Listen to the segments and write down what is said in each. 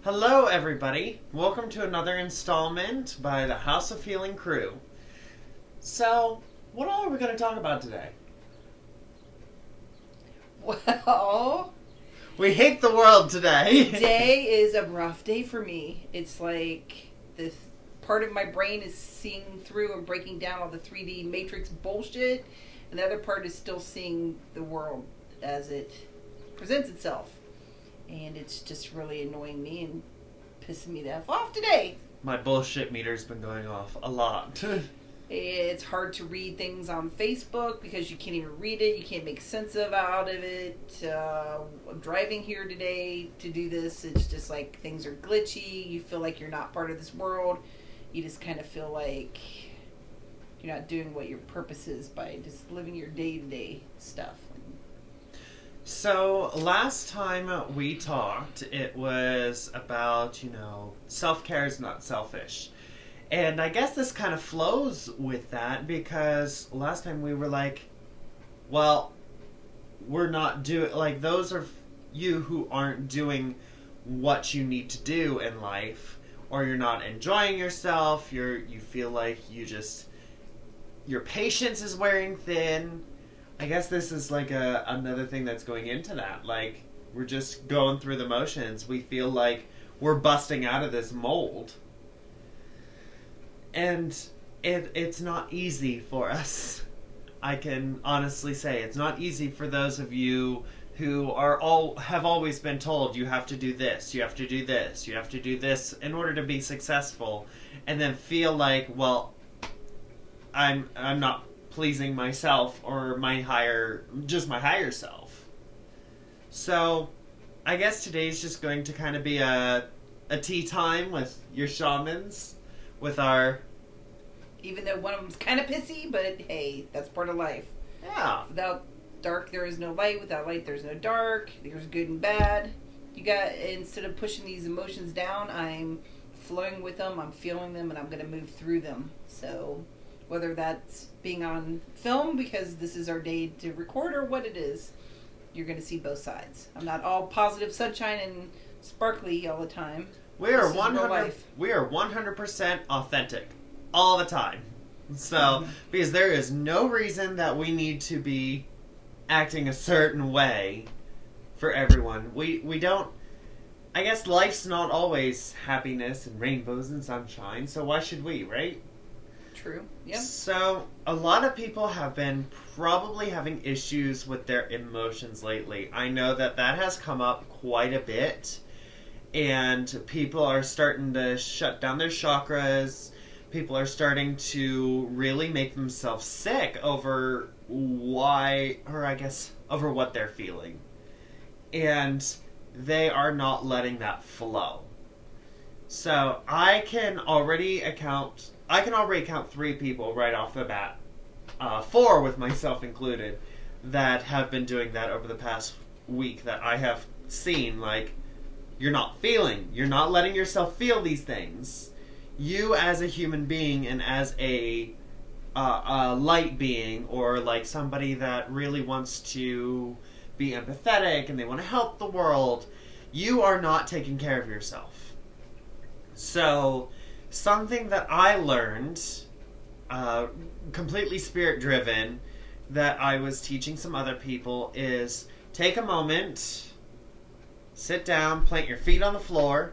Hello, everybody. Welcome to another installment by the House of Healing crew. So, what all are we going to talk about today? Well, We hate the world today. today is a rough day for me. It's like this part of my brain is seeing through and breaking down all the 3D Matrix bullshit, and the other part is still seeing the world as it presents itself. And it's just really annoying me and pissing me the F off today. My bullshit meter's been going off a lot. It's hard to read things on Facebook because you can't even read it. You can't make sense out of it. I'm driving here today to do this. It's just like things are glitchy. You feel like you're not part of this world. You just kind of feel like you're not doing what your purpose is by just living your day-to-day stuff. So, last time we talked, it was about, self-care is not selfish. And I guess this kind of flows with that because last time we were like, well, we're not doing, like, those are you who aren't doing what you need to do in life, or you're not enjoying yourself, you feel like your patience is wearing thin. I guess this is like another thing that's going into that. Like, we're just going through the motions. We feel like we're busting out of this mold. And it's not easy for us. I can honestly say it's not easy for those of you who have always been told you have to do this, you have to do this, you have to do this in order to be successful, and then feel like, well, I'm not pleasing myself or my higher self. So I guess today's just going to kind of be a tea time with your shamans. With our... Even though one of them's kind of pissy, but hey, that's part of life. Yeah. Without dark, there is no light. Without light, there's no dark. There's good and bad. Instead of pushing these emotions down, I'm flowing with them, I'm feeling them, and I'm going to move through them. So, whether that's being on film, because this is our day to record, or what it is, you're going to see both sides. I'm not all positive sunshine and sparkly all the time. We are 100% authentic all the time. So, because there is no reason that we need to be acting a certain way for everyone. We don't... I guess life's not always happiness and rainbows and sunshine, so why should we, right? True. Yep. So, a lot of people have been probably having issues with their emotions lately. I know that has come up quite a bit. And people are starting to shut down their chakras. People are starting to really make themselves sick over over what they're feeling. And they are not letting that flow. So I can already count 3 people right off the bat, 4 with myself included, that have been doing that over the past week that I have seen, like, you're not letting yourself feel these things. You as a human being and as a light being, or like somebody that really wants to be empathetic and they want to help the world, you are not taking care of yourself. So, something that I learned, completely spirit driven, that I was teaching some other people is take a moment. Sit down, plant your feet on the floor.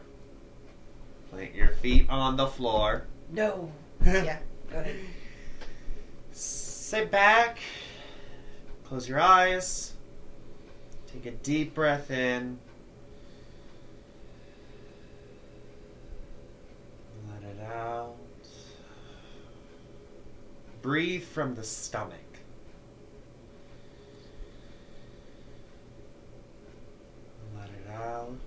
Plant your feet on the floor. No. Yeah, go ahead. Sit back. Close your eyes. Take a deep breath in. Let it out. Breathe from the stomach. Out.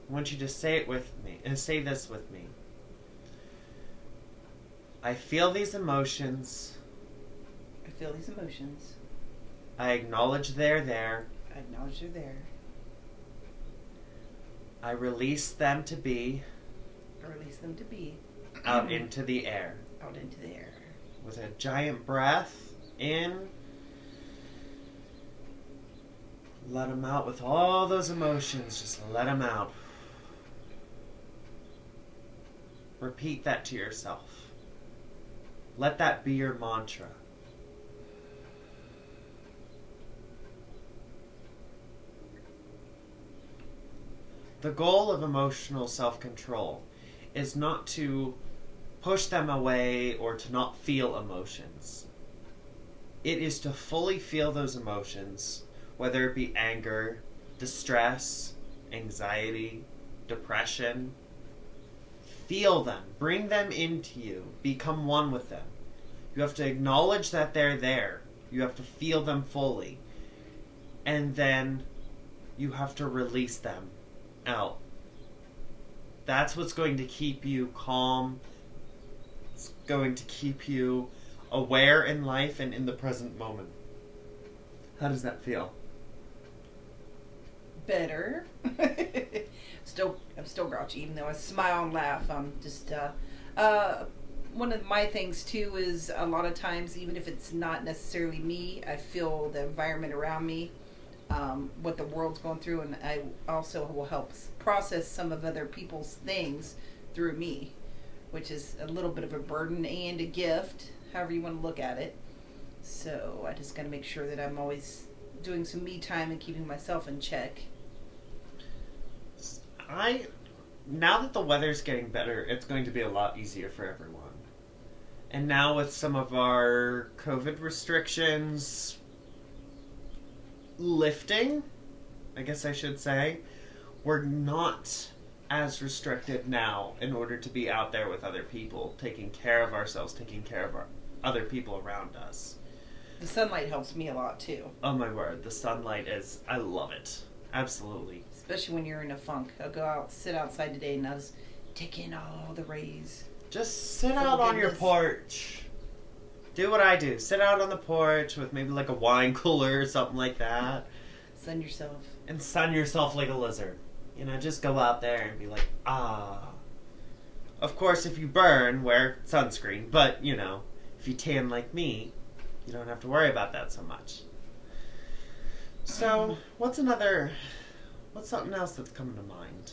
I want you to say it with me, and say this with me. I feel these emotions. I feel these emotions. I acknowledge they're there. I acknowledge they're there. I release them to be. I release them to be. Out into the air. Out into the air. With a giant breath in. Let them out with all those emotions. Just let them out. Repeat that to yourself. Let that be your mantra. The goal of emotional self-control is not to push them away or to not feel emotions. It is to fully feel those emotions, whether it be anger, distress, anxiety, depression. Feel them. Bring them into you. Become one with them. You have to acknowledge that they're there. You have to feel them fully. And then you have to release them out. That's what's going to keep you calm. It's going to keep you aware in life and in the present moment. How does that feel? Better. I'm still grouchy, even though I smile and laugh. I'm just one of my things too is a lot of times, even if it's not necessarily me, I feel the environment around me, what the world's going through, and I also will help process some of other people's things through me, which is a little bit of a burden and a gift, however you want to look at it. So I just got to make sure that I'm always doing some me time and keeping myself in check. Now that the weather's getting better, it's going to be a lot easier for everyone. And now with some of our COVID restrictions lifting, I guess I should say, we're not as restricted now in order to be out there with other people, taking care of ourselves, taking care of our other people around us. The sunlight helps me a lot too. Oh my word, the sunlight I love it. Absolutely. Especially when you're in a funk. I'll go out, sit outside today, and I'll just take in all the rays. Just sit out on your porch. Do what I do. Sit out on the porch with maybe like a wine cooler or something like that. Sun yourself. And sun yourself like a lizard. You know, just go out there and be like, ah. Of course, if you burn, wear sunscreen. But, you know, if you tan like me, you don't have to worry about that so much. So, what's something else that's coming to mind?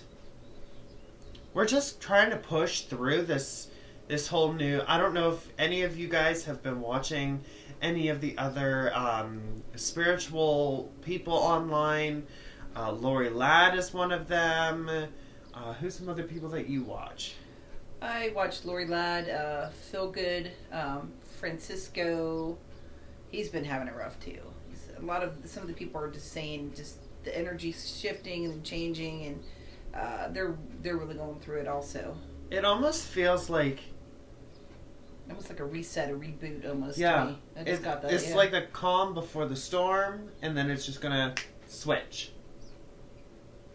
We're just trying to push through this whole new... I don't know if any of you guys have been watching any of the other spiritual people online. Lori Ladd is one of them. Who's some other people that you watch? I watched Lori Ladd, Feel Good, Francisco. He's been having it rough too. Some of the people are just saying just the energy's shifting and changing, and they're really going through it also. It almost feels like a reset, a reboot almost. Yeah, to me. I just got that. It's like the calm before the storm, and then it's just gonna switch.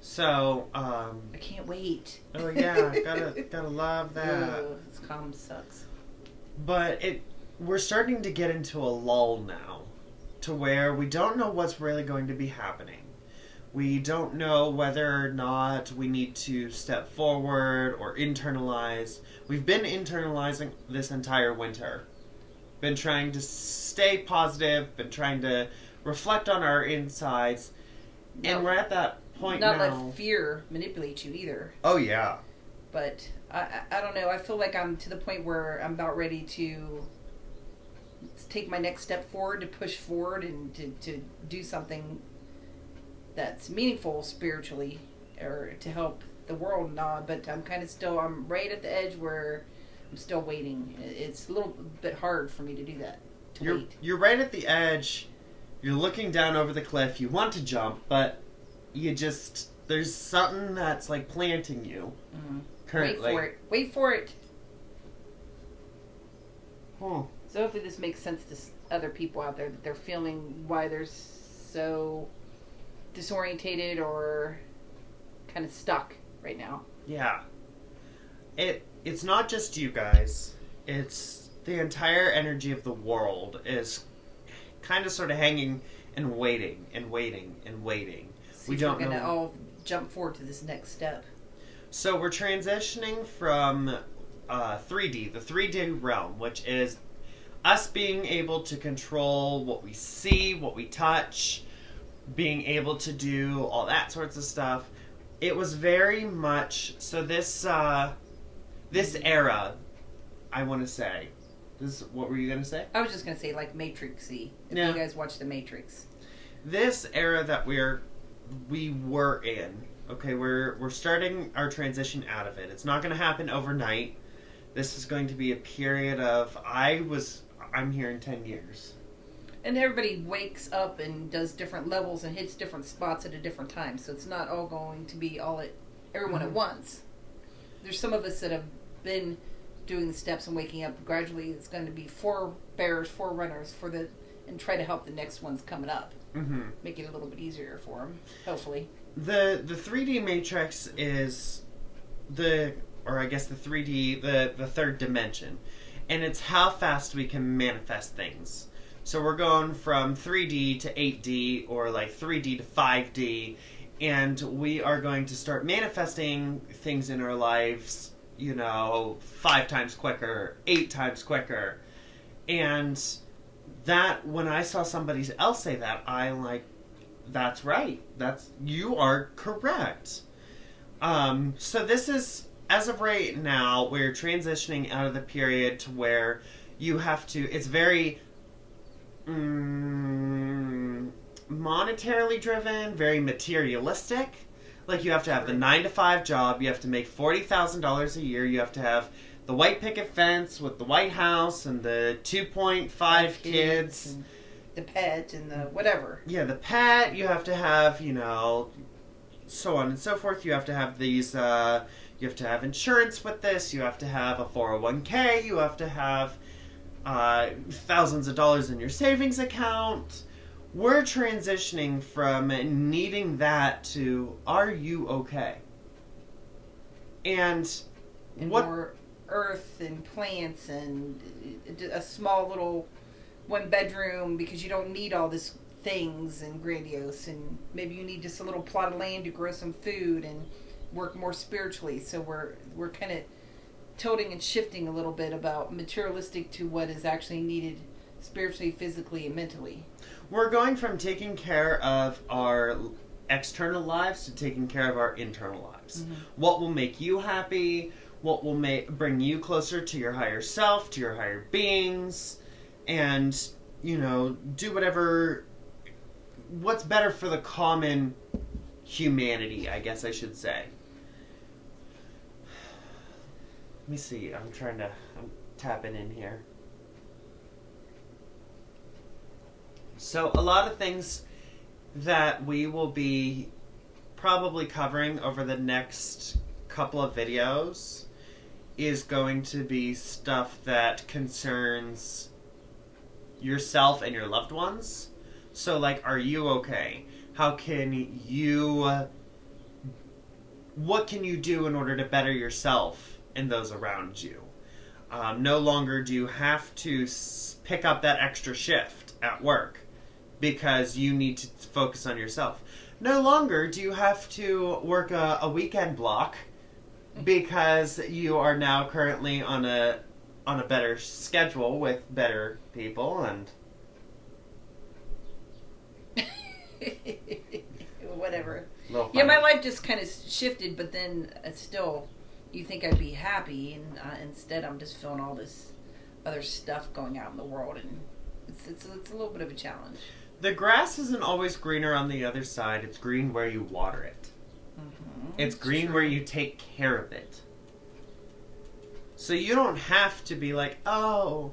So I can't wait. Oh yeah, gotta love that. Ugh, this calm sucks. But we're starting to get into a lull now, to where we don't know what's really going to be happening. We don't know whether or not we need to step forward or internalize. We've been internalizing this entire winter. Been trying to stay positive, been trying to reflect on our insides, and we're at that point now. Not let fear manipulate you either. Oh yeah. But I don't know. I feel like I'm to the point where I'm about ready to take my next step forward, to push forward, and to do something that's meaningful spiritually, or to help the world and all. But I'm right at the edge where I'm still waiting. It's a little bit hard for me to do that. You're right at the edge. You're looking down over the cliff. You want to jump, but there's something that's like planting you. Mm-hmm. Currently. Wait for it. Huh. So hopefully this makes sense to other people out there, that they're feeling why they're so disorientated or kind of stuck right now. Yeah. It's not just you guys. It's the entire energy of the world is kind of sort of hanging and waiting and waiting and waiting. We're going to all jump forward to this next step. So we're transitioning from 3D, the 3D realm, which is us being able to control what we see, what we touch, being able to do all that sorts of stuff. It was very much so. This era, I want to say. What were you gonna say? I was just gonna say like Matrix-y. If Yeah. you guys watch The Matrix. This era that we were in. Okay, we're starting our transition out of it. It's not going to happen overnight. This is going to be a period of I'm here in 10 years. And everybody wakes up and does different levels and hits different spots at a different time. So it's not all going to be all at everyone at once. There's some of us that have been doing the steps and waking up gradually. It's going to be forerunners and try to help the next ones coming up. Mm-hmm. Make it a little bit easier for them, hopefully. The 3D matrix is the 3D, the third dimension. And it's how fast we can manifest things. So we're going from 3D to 8D or like 3D to 5D. And we are going to start manifesting things in our lives, 5 times quicker, 8 times quicker. And that, when I saw somebody else say that, I'm like, that's right. You are correct. So this is, as of right now, we're transitioning out of the period to where you have to, it's very monetarily driven, very materialistic. Like you have to have the 9-to-5 job, you have to make $40,000 a year, you have to have the white picket fence with the White House and the 2.5 kids. And the pet and the whatever. Yeah, the pet, you have to have, so on and so forth. You have to have these, you have to have insurance with this, you have to have a 401k, you have to have thousands of dollars in your savings account. We're transitioning from needing that to, are you okay? And more earth and plants and a small little 1-bedroom, because you don't need all this things and grandiose, and maybe you need just a little plot of land to grow some food and work more spiritually. So we're kind of tilting and shifting a little bit about materialistic to what is actually needed spiritually, physically, and mentally. We're going from taking care of our external lives to taking care of our internal lives. Mm-hmm. What will make you happy? What will bring you closer to your higher self, to your higher beings, and, do what's better for the common humanity, I guess I should say. Let me see, I'm tapping in here. So a lot of things that we will be probably covering over the next couple of videos is going to be stuff that concerns yourself and your loved ones. So, like, are you okay? What can you do in order to better yourself and those around you? No longer do you have to pick up that extra shift at work because you need to focus on yourself. No longer do you have to work a weekend block because you are now currently on a better schedule with better people and whatever. Yeah, my life just kind of shifted, but then still, you think I'd be happy, and instead I'm just feeling all this other stuff going out in the world, and it's a little bit of a challenge. The grass isn't always greener on the other side. It's green where you water it. Mm-hmm. It's green where you take care of it. So you don't have to be like, oh,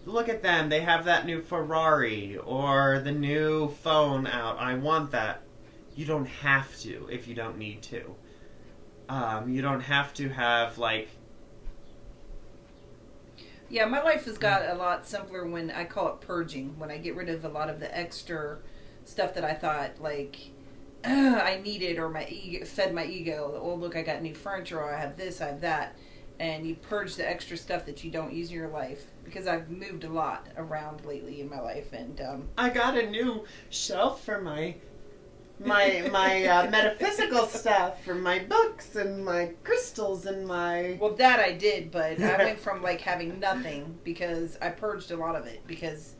look at them. They have that new Ferrari or the new phone out. I want that. You don't have to if you don't need to. You don't have to have, like... Yeah, my life has got a lot simpler when I call it purging. When I get rid of a lot of the extra stuff that I thought, like, I needed, or my ego, fed my ego. Oh, look, I got new furniture, or I have this, I have that. And you purge the extra stuff that you don't use in your life. Because I've moved a lot around lately in my life. And I got a new shelf for my metaphysical stuff, for my books and my crystals and my... Well, that I did, but I went from, like, having nothing because I purged a lot of it. Because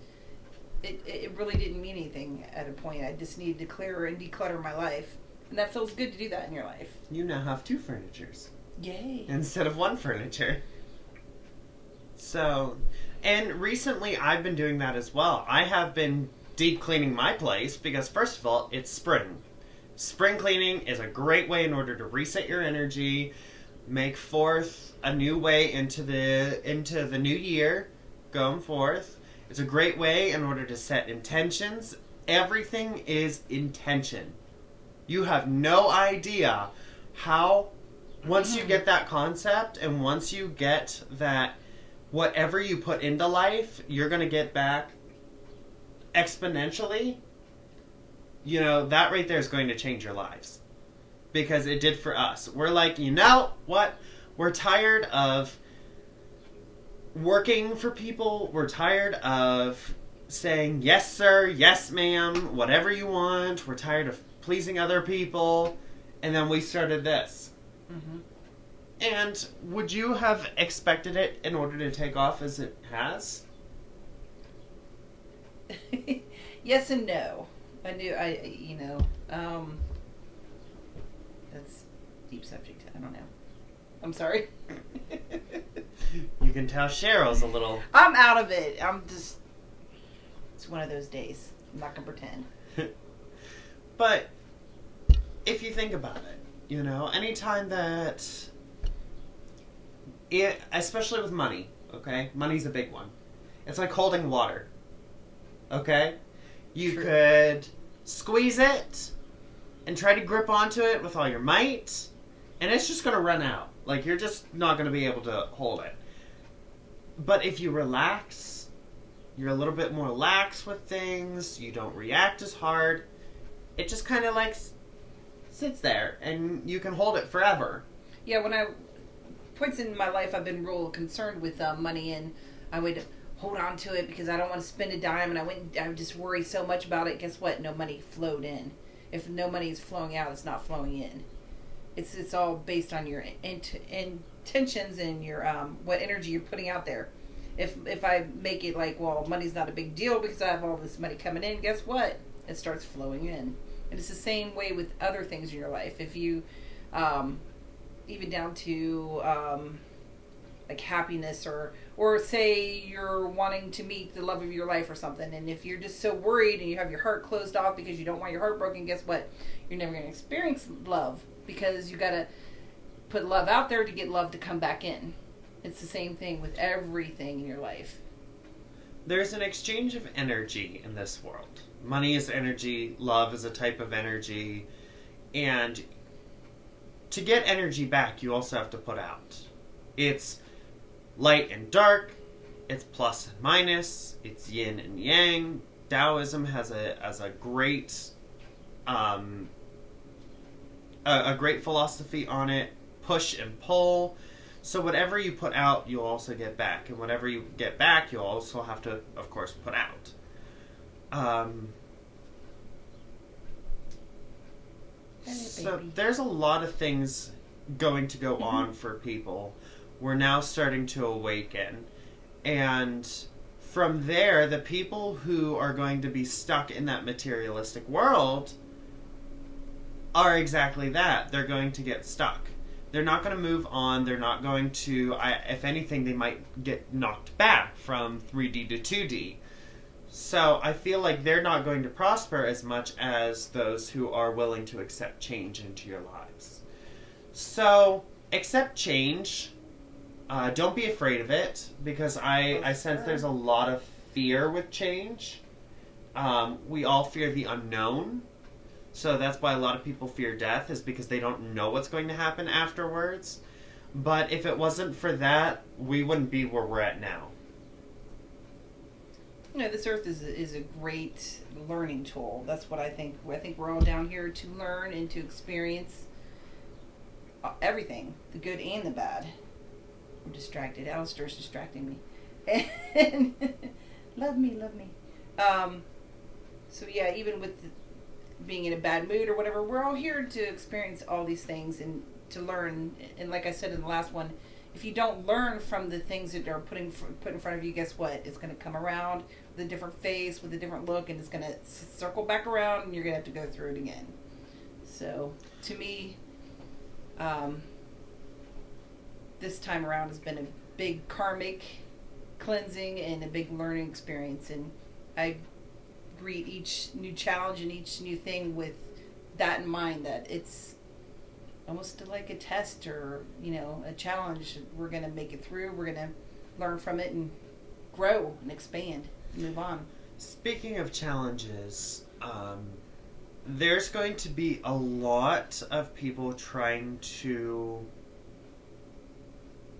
it really didn't mean anything at a point. I just needed to clear and declutter my life. And that feels good to do that in your life. You now have 2 furnitures. Yay. Instead of 1 furniture. So, and recently I've been doing that as well. I have been deep cleaning my place because, first of all, it's spring. Spring cleaning is a great way in order to reset your energy, make forth a new way into the new year going forth. It's a great way in order to set intentions. Everything is intention. You have no idea how, once you get that concept and once you get that whatever you put into life, you're going to get back exponentially. You know, that right there is going to change your lives. Because it did for us. We're like, you know what? We're tired of working for people. We're tired of saying, yes, sir, yes, ma'am, whatever you want. We're tired of pleasing other people. And then we started this. Mm-hmm. And would you have expected it in order to take off as it has? Yes and no. That's a deep subject. I don't know. I'm sorry. You can tell Cheryl's a little... I'm out of it. It's one of those days. I'm not going to pretend. But if you think about it, you know, anytime that... especially with money, okay? Money's a big one. It's like holding water, okay? You True. could squeeze it and try to grip onto it with all your might, and it's just going to run out. Like, you're just not going to be able to hold it. But if you relax, you're a little bit more lax with things, you don't react as hard, it just kind of like sits there, and you can hold it forever. Yeah, points in my life I've been real concerned with money, and I would hold on to it because I don't want to spend a dime, and I would just worry so much about it. Guess what? No money flowed in. If no money is flowing out, it's not flowing in. It's all based on your intentions and your what energy you're putting out there. If I make it like, well, money's not a big deal because I have all this money coming in, guess what? It starts flowing in. And it's the same way with other things in your life. If you even down to like happiness, or say you're wanting to meet the love of your life or something, and if you're just so worried and you have your heart closed off because you don't want your heart broken, guess what? You're never going to experience love because you got to put love out there to get love to come back in. It's the same thing with everything in your life. There's an exchange of energy in this world. Money is energy, love is a type of energy, and to get energy back, you also have to put out. It's light and dark, it's plus and minus, it's yin and yang. Taoism has a great great philosophy on it, push and pull. So whatever you put out, you'll also get back, and whatever you get back, you'll also have to, of course, put out. So there's a lot of things going to go on for people. We're now starting to awaken. And from there, the people who are going to be stuck in that materialistic world are exactly that. They're going to get stuck. They're not going to move on. They're not going to, if anything, they might get knocked back from 3D to 2D. So I feel like they're not going to prosper as much as those who are willing to accept change into your lives. So accept change. Don't be afraid of it, because I sense there's a lot of fear with change. We all fear the unknown. So that's why a lot of people fear death, is because they don't know what's going to happen afterwards. But if it wasn't for that, we wouldn't be where we're at now. You know, this earth is a great learning tool. That's what I think. I think we're all down here to learn and to experience everything, the good and the bad. I'm distracted. Alistair's distracting me. And love me. So yeah, even with being in a bad mood or whatever, we're all here to experience all these things and to learn. And like I said in the last one, if you don't learn from the things that are put in front of you, guess what? It's going to come around with a different face, with a different look, and it's going to circle back around, and you're going to have to go through it again. So, to me, this time around has been a big karmic cleansing and a big learning experience, and I greet each new challenge and each new thing with that in mind, that it's almost like a test or, a challenge. We're going to make it through. We're going to learn from it and grow and expand and move on. Speaking of challenges, there's going to be a lot of people trying to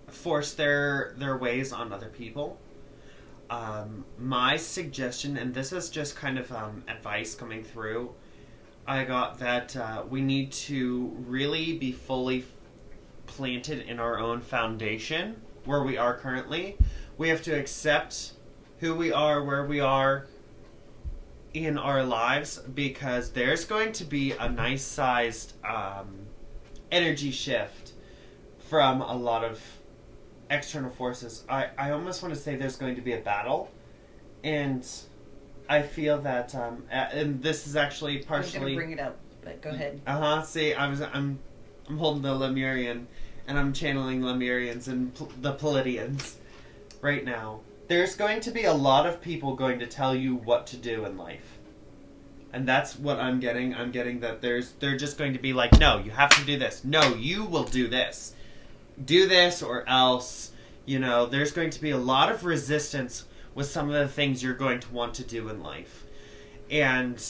force their ways on other people. My suggestion, and this is just kind of advice coming through, I got that we need to really be fully planted in our own foundation where we are currently. We have to accept who we are, where we are in our lives, because there's going to be a nice sized energy shift from a lot of external forces. I almost want to say there's going to be a battle, and I feel that, and this is actually partially. I'm going to bring it up, but go ahead. See, I'm holding the Lemurian, and I'm channeling Lemurians and the Pleiades right now. There's going to be a lot of people going to tell you what to do in life, and that's what I'm getting. I'm getting that they're just going to be like, no, you have to do this. No, you will do this. Do this or else. There's going to be a lot of resistance with some of the things you're going to want to do in life. And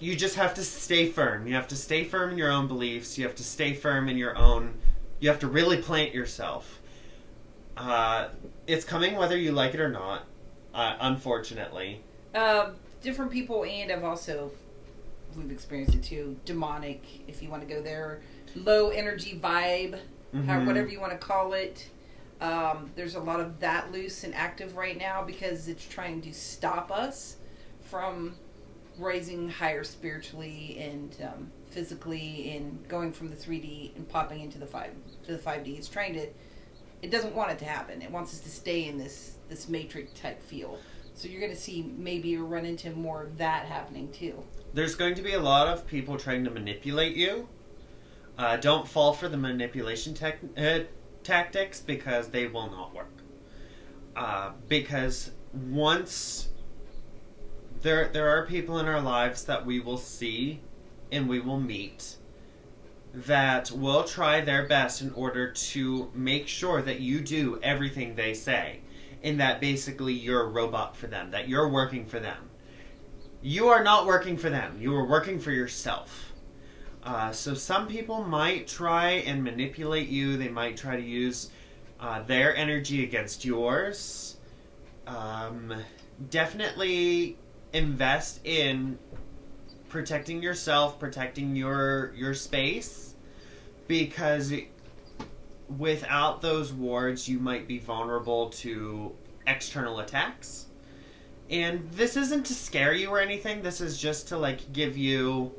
you just have to stay firm. You have to stay firm in your own beliefs. You have to stay firm in you have to really plant yourself. It's coming whether you like it or not, unfortunately. Different people, and we've experienced it too, demonic, if you want to go there, low energy vibe, whatever you want to call it. There's a lot of that loose and active right now because it's trying to stop us from rising higher spiritually and physically, and going from the 3D and popping into the 5D. It's trying to. It doesn't want it to happen. It wants us to stay in this matrix type feel. So you're going to see maybe run into more of that happening too. There's going to be a lot of people trying to manipulate you. Don't fall for the manipulation tactics, because they will not work. Because once there are people in our lives that we will see and we will meet that will try their best in order to make sure that you do everything they say, and that basically you're a robot for them, that you're working for them. You are not working for them. You are working for yourself. So some people might try and manipulate you. They might try to use their energy against yours. Definitely invest in protecting yourself, protecting your space, because without those wards, you might be vulnerable to external attacks. And this isn't to scare you or anything. This is just to give you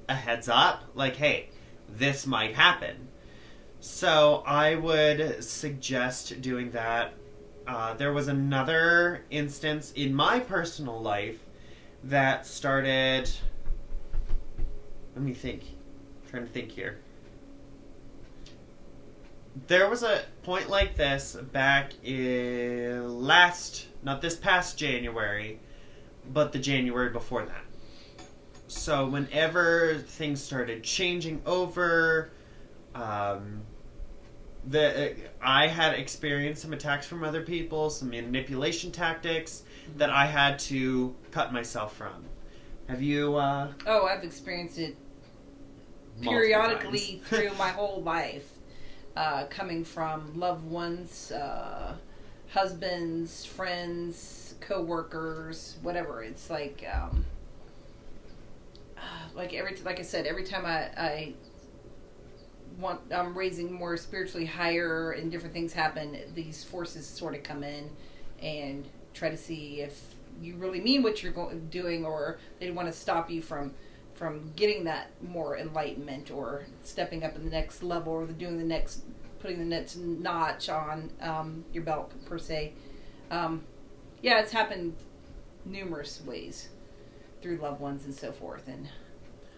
a heads up, hey, this might happen. So I would suggest doing that. There was another instance in my personal life that started, let me think, I'm trying to think here. There was a point like this back in not this past January, but the January before that. So whenever things started changing over, I had experienced some attacks from other people, some manipulation tactics that I had to cut myself from. Have you? I've experienced it periodically through my whole life, coming from loved ones, husbands, friends, co-workers, whatever. It's like I said, every time I'm raising more spiritually higher and different things happen, these forces sort of come in and try to see if you really mean what you're doing, or they want to stop you from getting that more enlightenment or stepping up in the next level or doing the next putting the next notch on your belt per se. Yeah, it's happened numerous ways through loved ones and so forth, and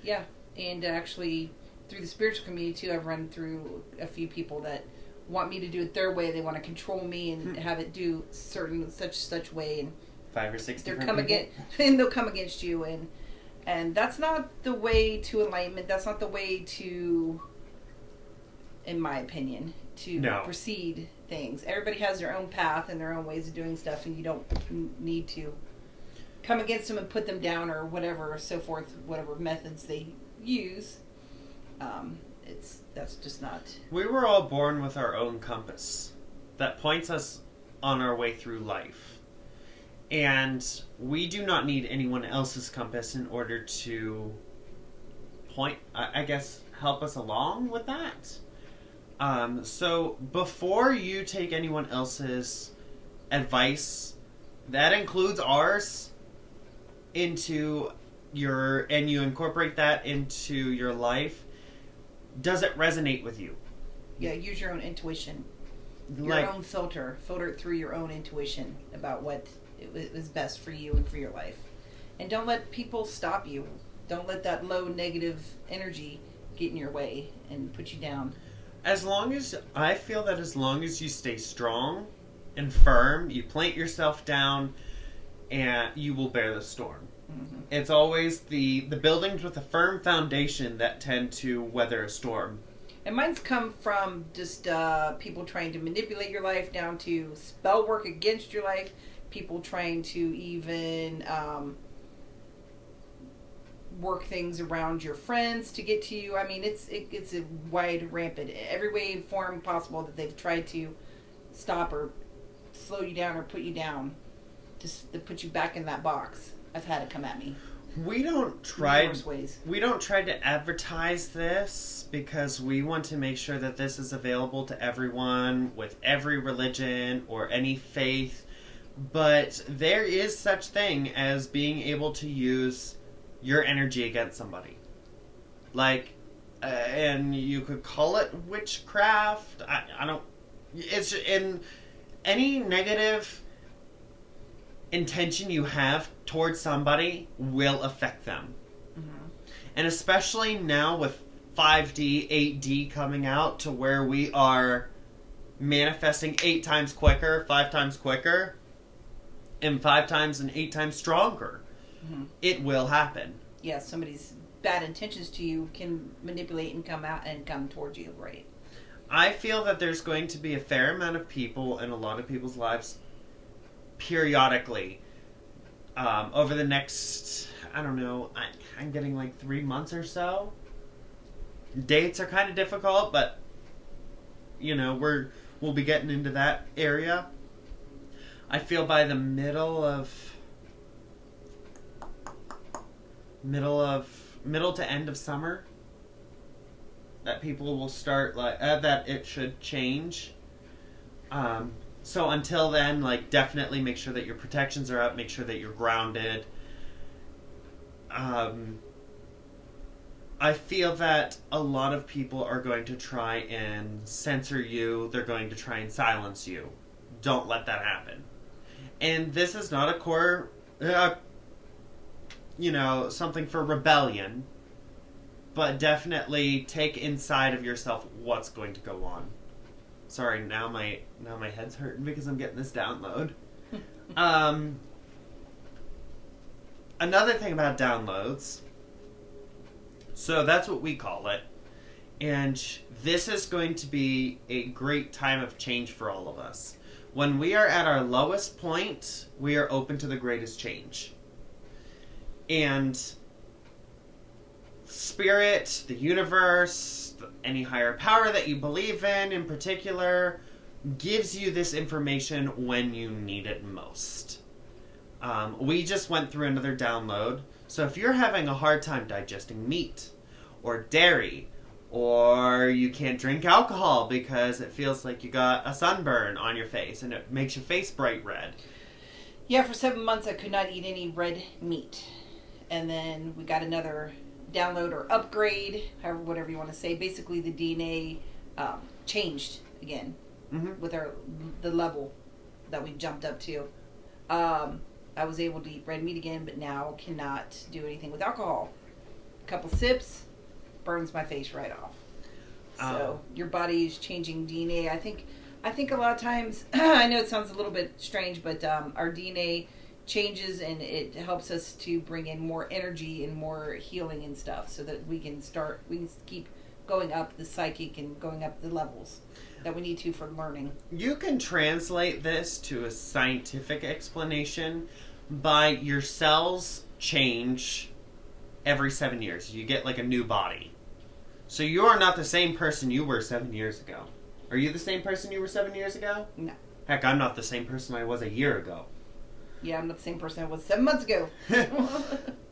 yeah, and actually through the spiritual community too. I've run through a few people that want me to do it their way. They want to control me and have it do certain such way, and 5 or 6 they'll different come people? and they'll come against you, and that's not the way to enlightenment. That's not the way to, in my opinion, to proceed things. Everybody has their own path and their own ways of doing stuff, and you don't need to come against them and put them down or whatever, so forth, whatever methods they use. That's just not. We were all born with our own compass that points us on our way through life. And we do not need anyone else's compass in order to help us along with that. So before you take anyone else's advice, that includes ours, and you incorporate that into your life, does it resonate with you? Yeah, use your own intuition. Your own filter it through your own intuition about what is best for you and for your life. And don't let people stop you. Don't let that low negative energy get in your way and put you down. I feel that as long as you stay strong and firm, you plant yourself down, and you will bear the storm. Mm-hmm. It's always the buildings with a firm foundation that tend to weather a storm. And mine's come from just people trying to manipulate your life, down to spell work against your life, people trying to even work things around your friends to get to you. I mean, it's a wide, rampant, every way and form possible that they've tried to stop or slow you down or put you down, just to put you back in that box. I've had it come at me. We don't try to advertise this because we want to make sure that this is available to everyone with every religion or any faith. But there is such thing as being able to use your energy against somebody. And you could call it witchcraft. I don't. It's in any negative intention you have towards somebody will affect them. Mm-hmm. And especially now with 5D, 8D coming out, to where we are manifesting 8 times quicker, 5 times quicker, and 5 times and 8 times stronger. Mm-hmm. It will happen. Yeah, somebody's bad intentions to you can manipulate and come out and come towards you, right? I feel that there's going to be a fair amount of people in a lot of people's lives periodically over the next, I don't know, I'm getting like 3 months or so. Dates are kind of difficult, but we'll be getting into that area. I feel by the middle to end of summer that people will start that it should change. So until then, definitely make sure that your protections are up. Make sure that you're grounded. I feel that a lot of people are going to try and censor you. They're going to try and silence you. Don't let that happen. And this is not a core, something for rebellion. But definitely take inside of yourself what's going to go on. Sorry, now my head's hurting because I'm getting this download. Another thing about downloads, so that's what we call it, and this is going to be a great time of change for all of us. When we are at our lowest point, we are open to the greatest change. And spirit, the universe, any higher power that you believe in particular, gives you this information when you need it most. We just went through another download, so if you're having a hard time digesting meat or dairy, or you can't drink alcohol because it feels like you got a sunburn on your face and it makes your face bright red. Yeah, for 7 months I could not eat any red meat. And then we got another download or upgrade, whatever you want to say. Basically the DNA changed again Mm-hmm. with the level that we jumped up to. I was able to eat red meat again, but now cannot do anything with alcohol. A couple sips, burns my face right off. So your body is changing DNA. I think a lot of times, I know it sounds a little bit strange, but our DNA changes and it helps us to bring in more energy and more healing and stuff, so that we can keep going up the psychic and going up the levels that we need to for learning. You can translate this to a scientific explanation by your cells change every 7 years. You get like a new body. So you are not the same person you were 7 years ago. Are you the same person you were 7 years ago? No. Heck, I'm not the same person I was a year ago. Yeah, I'm not the same person I was 7 months ago.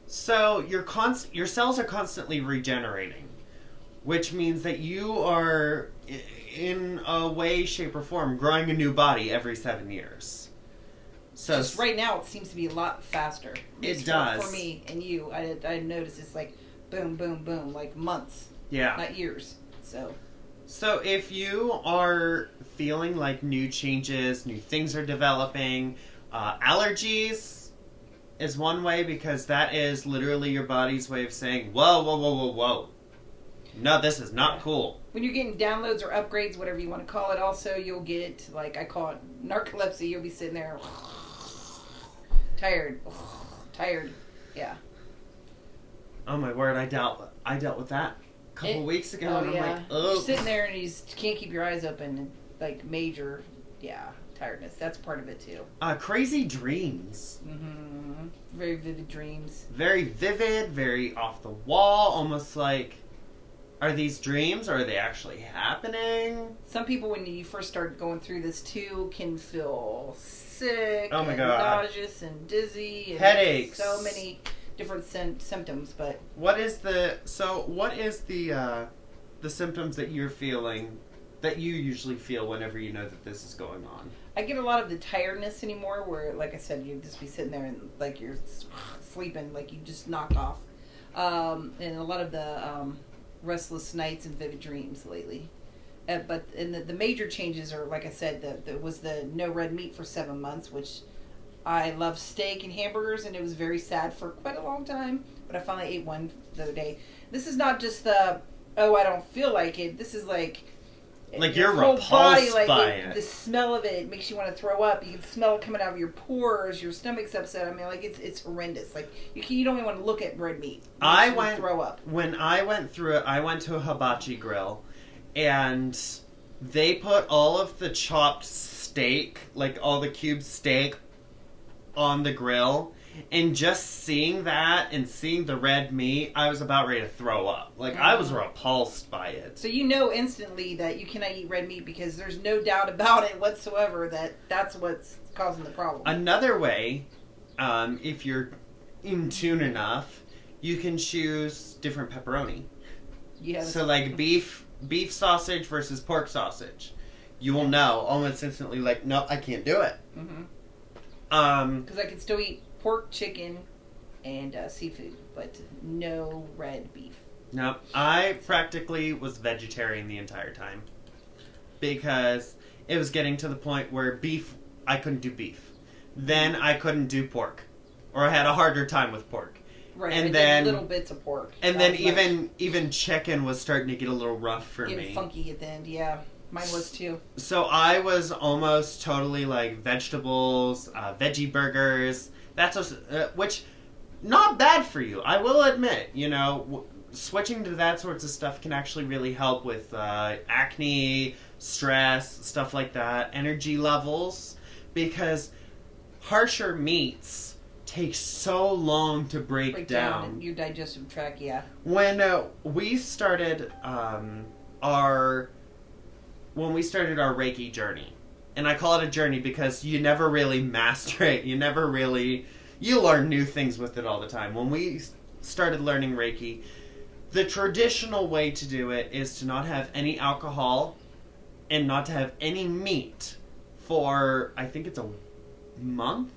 So your cells are constantly regenerating, which means that you are, in a way, shape, or form, growing a new body every 7 years. So just right now, it seems to be a lot faster. It does. For me and you, I noticed it's like boom, boom, boom, like months. Yeah. Not years. So if you are feeling like new changes, new things are developing, allergies is one way, because that is literally your body's way of saying, whoa, whoa, whoa, whoa, whoa. No, this is not cool. When you're getting downloads or upgrades, whatever you want to call it, also you'll get, like I call it narcolepsy. You'll be sitting there tired, yeah. Oh my word, I dealt with that a couple weeks ago, and I'm like, oh. You're sitting there and you just can't keep your eyes open, and like major, tiredness. That's part of it too. Crazy dreams. Mm-hmm. Very vivid dreams. Very vivid, very off the wall, almost like, are these dreams, or are they actually happening? Some people, when you first start going through this too, can feel sick, oh my God, nauseous and dizzy, and headaches, so many different symptoms. But what is the symptoms that you're feeling, that you usually feel whenever you know that this is going on? I get a lot of the tiredness anymore, where, like I said, you just be sitting there and like you're sleeping, like you just knocked off, and a lot of the restless nights and vivid dreams lately. But the major changes are, like I said, there was the no red meat for 7 months, which I love steak and hamburgers, and it was very sad for quite a long time. But I finally ate one the other day. This is not just I don't feel like it. This is like you're whole repulsed body, like by it. The smell of it makes you want to throw up. You can smell it coming out of your pores. Your stomach's upset. I mean, like it's horrendous. Like you don't even want to look at red meat. Throw up. When I went through it, I went to a hibachi grill, and they put all of the chopped steak, like all the cube steak, on the grill. And just seeing that and seeing the red meat, I was about ready to throw up. Like, I was repulsed by it. So you know instantly that you cannot eat red meat, because there's no doubt about it whatsoever that that's what's causing the problem. Another way, if you're in tune enough, you can choose different pepperoni. Yeah. So, like, beef sausage versus pork sausage. You will know almost instantly, like, nope, I can't do it. Mm-hmm. Because I can still eat pork, chicken, and seafood, but no red beef. No, I practically was vegetarian the entire time, because it was getting to the point where I couldn't do beef. Then I couldn't do pork, or I had a harder time with pork. Right, and I then did little bits of pork. And then even chicken was starting to get a little rough for me. Getting funky at the end, yeah. Mine was too. So I was almost totally like vegetables, veggie burgers. That's which not bad for you. I will admit, switching to that sorts of stuff can actually really help with acne, stress, stuff like that, energy levels, because harsher meats take so long to break down your digestive tract. Yeah. When we started our Reiki journey, and I call it a journey because you never really master it. You learn new things with it all the time. When we started learning Reiki, the traditional way to do it is to not have any alcohol and not to have any meat for, I think it's a month?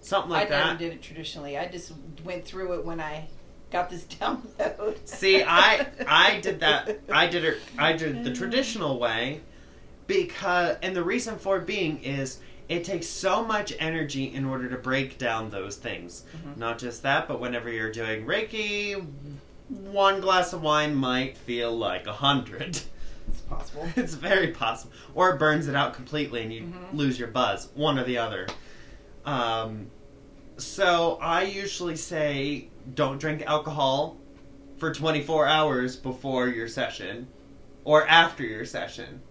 Something like that. I never did it traditionally. I just went through it when I got this download. See, I did that. I did the traditional way and the reason for it being is it takes so much energy in order to break down those things. Mm-hmm. Not just that, but whenever you're doing Reiki, one glass of wine might feel like 100. It's possible. It's very possible. Or it burns it out completely and you lose your buzz. One or the other. So I usually say don't drink alcohol for 24 hours before your session or after your session.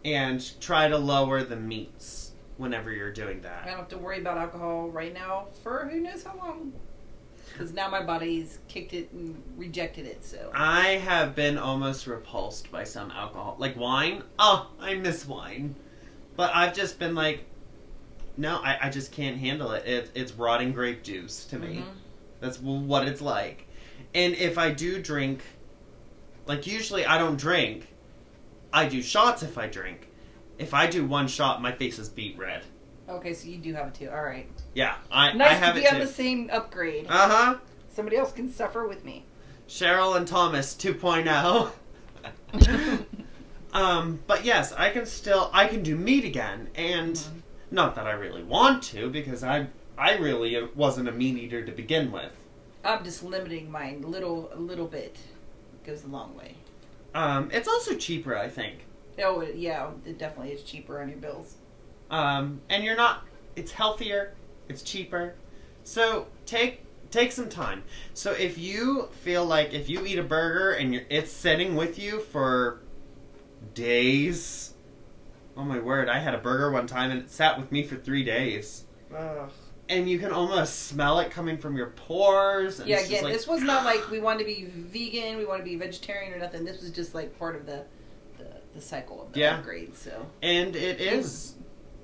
And try to lower the meats whenever you're doing that. I don't have to worry about alcohol right now for who knows how long. Because now my body's kicked it and rejected it, so. I have been almost repulsed by some alcohol. Like wine. Oh, I miss wine. But I've just been like, no, I just can't handle it. It's rotting grape juice to me. That's what it's like. And if I do drink, like usually I don't drink. I do shots if I drink. If I do one shot, my face is beet red. Okay, so you do have it too. All right. Yeah, I nice have to it be too. on the same upgrade. Uh-huh. Somebody else can suffer with me. Cheryl and Thomas 2.0. But yes, I can do meat again. And not that I really want to, because I really wasn't a meat eater to begin with. I'm just limiting mine a little bit. It goes a long way. It's also cheaper, I think. Oh, yeah, it definitely is cheaper on your bills. And it's healthier, it's cheaper. So take some time. So if you feel like if you eat a burger and it's sitting with you for days. Oh my word, I had a burger one time and it sat with me for 3 days. Ugh. And you can almost smell it coming from your pores. And yeah, again, this was not like we wanted to be vegan, we want to be vegetarian or nothing. This was just like part of the cycle of the upgrade. So, and it is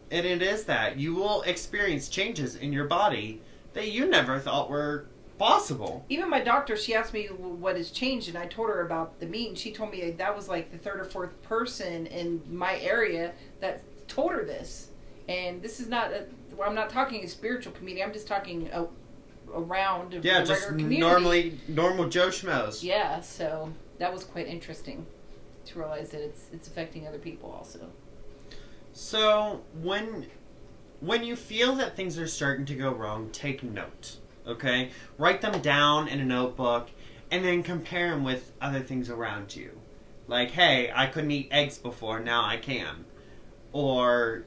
that you will experience changes in your body that you never thought were possible. Even my doctor, she asked me what has changed, and I told her about the meat, and she told me that was like the third or fourth person in my area that told her this. And this is not I'm not talking a spiritual community. I'm just talking around the just regular community. normal Joe Schmoes. Yeah, so that was quite interesting to realize that it's affecting other people also. So when you feel that things are starting to go wrong, take note. Okay, write them down in a notebook, and then compare them with other things around you. Like, hey, I couldn't eat eggs before, now I can. Or,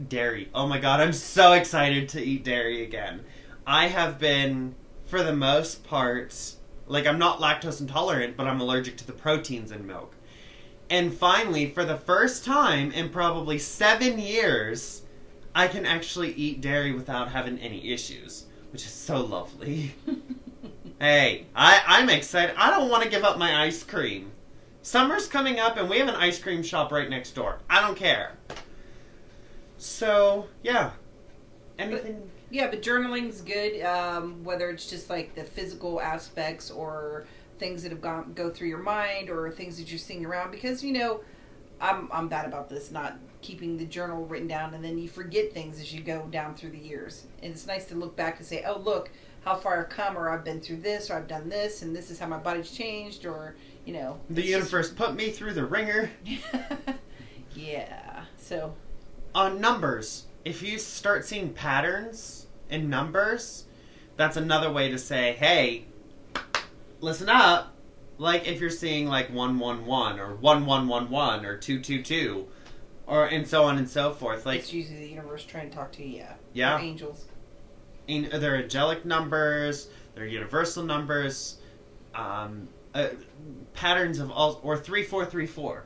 dairy. Oh my god, I'm so excited to eat dairy again. I have been, for the most part, like I'm not lactose intolerant, but I'm allergic to the proteins in milk. And finally, for the first time in probably 7 years, I can actually eat dairy without having any issues, which is so lovely. Hey, I'm excited. I don't want to give up my ice cream. Summer's coming up and we have an ice cream shop right next door. I don't care. So, yeah. Anything? But journaling's good, whether it's just like the physical aspects or things that have go through your mind or things that you're seeing around, because I'm bad about this, not keeping the journal written down, and then you forget things as you go down through the years. And it's nice to look back and say, oh, look how far I've come, or I've been through this, or I've done this, and this is how my body's changed, or the universe put me through the ringer. Yeah. So on numbers, if you start seeing patterns in numbers, that's another way to say, hey, listen up. Like if you're seeing like 111 or 1111 or 222 or and so on and so forth. Like it's usually the universe trying to talk to you. Yeah. Or angels. They're angelic numbers. They're universal numbers. Patterns of all, or 3434.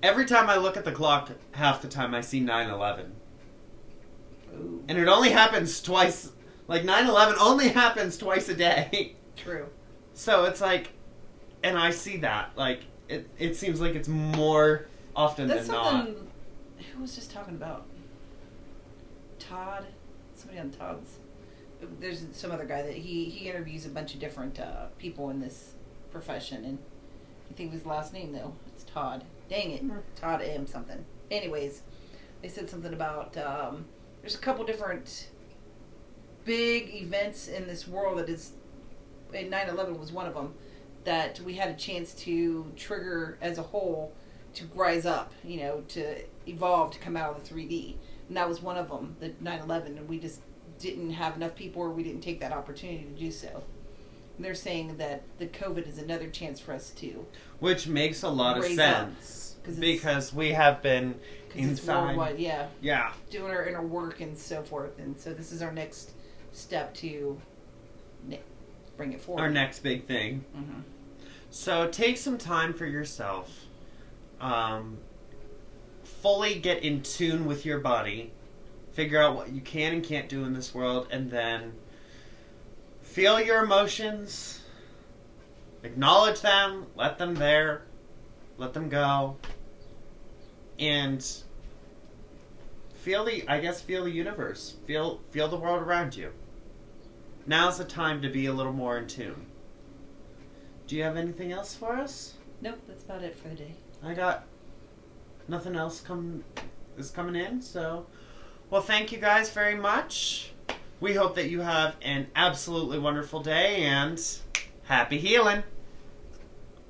Every time I look at the clock, half the time I see 9/11. Ooh. And it only happens twice. Like 9/11 only happens twice a day. True. So it's like, and I see that. Like it seems like it's more often That's than not. Who was just talking about? Todd. Somebody on Todd's. There's some other guy that he interviews a bunch of different people in this profession, and I think his last name though. It's Todd. Dang it, Todd M something. Anyways, they said something about there's a couple different big events in this world that is, and 9/11 was one of them, that we had a chance to trigger as a whole to rise up, to evolve, to come out of the 3D. And that was one of them, the 9/11, and we just didn't have enough people, or we didn't take that opportunity to do so. And they're saying that the COVID is another chance for us to. Which makes a lot of raise sense. up, because we have been Because it's worldwide, yeah. Yeah. Doing our inner work and so forth. And so this is our next step to bring it forward. Our next big thing. Mm-hmm. So take some time for yourself. Fully get in tune with your body. Figure out what you can and can't do in this world. And then feel your emotions. Acknowledge them. Let them there. Let them go. And feel the universe. Feel the world around you. Now's the time to be a little more in tune. Do you have anything else for us? Nope, that's about it for the day. I got nothing else is coming in, so well, thank you guys very much. We hope that you have an absolutely wonderful day and happy healing.